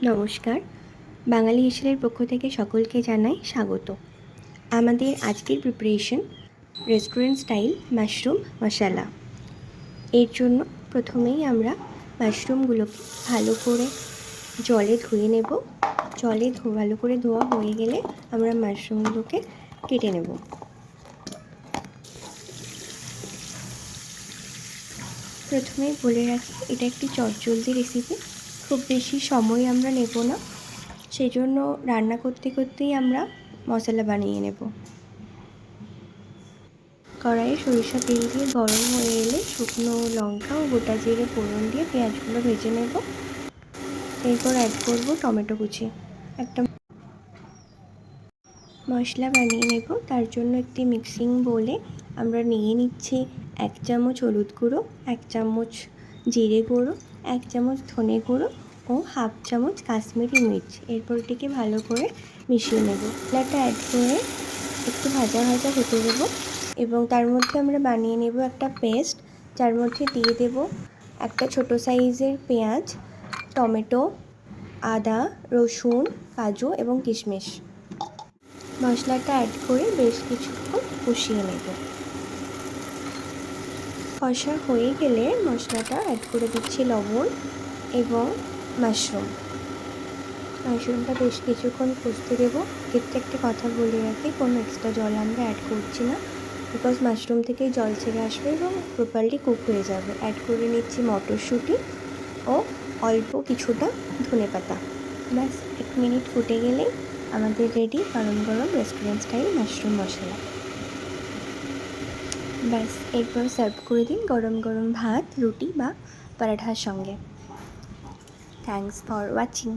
নমস্কার। বাঙালি হেসেলের পক্ষ থেকে সকলকে জানাই স্বাগত। আমাদের আজকের প্রিপারেশন রেস্টুরেন্ট স্টাইল মাশরুম মশালা। এর জন্য প্রথমেই আমরা মাশরুমগুলোকে ভালো করে জলে ধুয়ে নেব। ভালো করে ধোয়া হয়ে গেলে আমরা মাশরুমগুলোকে কেটে নেব। প্রথমেই বলে রাখি, এটা একটি চটজলদি রেসিপি, খুব বেশি সময় আমরা নেব না, সেই জন্য রান্না করতে করতেই আমরা মশলা বানিয়ে নেব। কড়াইয়ে সরিষা তেল দিয়ে গরম হয়ে এলে শুকনো লঙ্কা ও গোটা জিরে ফোড়ন দিয়ে পেঁয়াজগুলো ভেজে নেব। এরপর অ্যাড করব টমেটো কুচি। একটা মশলা বানিয়ে নেব, তার জন্য একটি মিক্সিং বোলে আমরা নিয়ে নিচ্ছি 1 চামচ হলুদ গুঁড়ো, 1 চামচ জিরে গুঁড়ো, 1 চামচ ধনে গুঁড়ো ও 1/2 চামচ কাশ্মীরি মির্চ। এরপর এটিকে ভালো করে মিশিয়ে নেব। মশলাটা অ্যাড করে একটু ভাজা ভাজা হতে দেবো এবং তার মধ্যে আমরা বানিয়ে নেব একটা পেস্ট, যার মধ্যে দিয়ে দেব একটা ছোটো সাইজের পেঁয়াজ, টমেটো, আদা, রসুন, কাজু এবং কিশমিশ। মশলাটা অ্যাড করে বেশ কিছুক্ষণ কষিয়ে নেব। কষা হয়ে গেলে মশলাটা অ্যাড করে দিচ্ছি লবণ এবং মাশরুমটা বেশ কিছুক্ষণ কষতে দেবো। ক্ষেত্রে একটা কথা বলে রাখি, কোনো এক্সট্রা জল আমরা অ্যাড করছি না, বিকজ মাশরুম থেকেই জল ছেড়ে আসবে এবং প্রপারলি কুক হয়ে যাবে। অ্যাড করে নিচ্ছি মটরশুঁটি ও অল্প কিছুটা ধনেপাতা। ব্যাস 1 মিনিট ফুটে গেলেই আমাদের রেডি গরম গরম রেস্টুরেন্ট স্টাইল মাশরুম মশলা। ব্যাস এরপর সার্ভ করে দিন গরম গরম ভাত, রুটি বা পরাঠার সঙ্গে। Thanks for watching.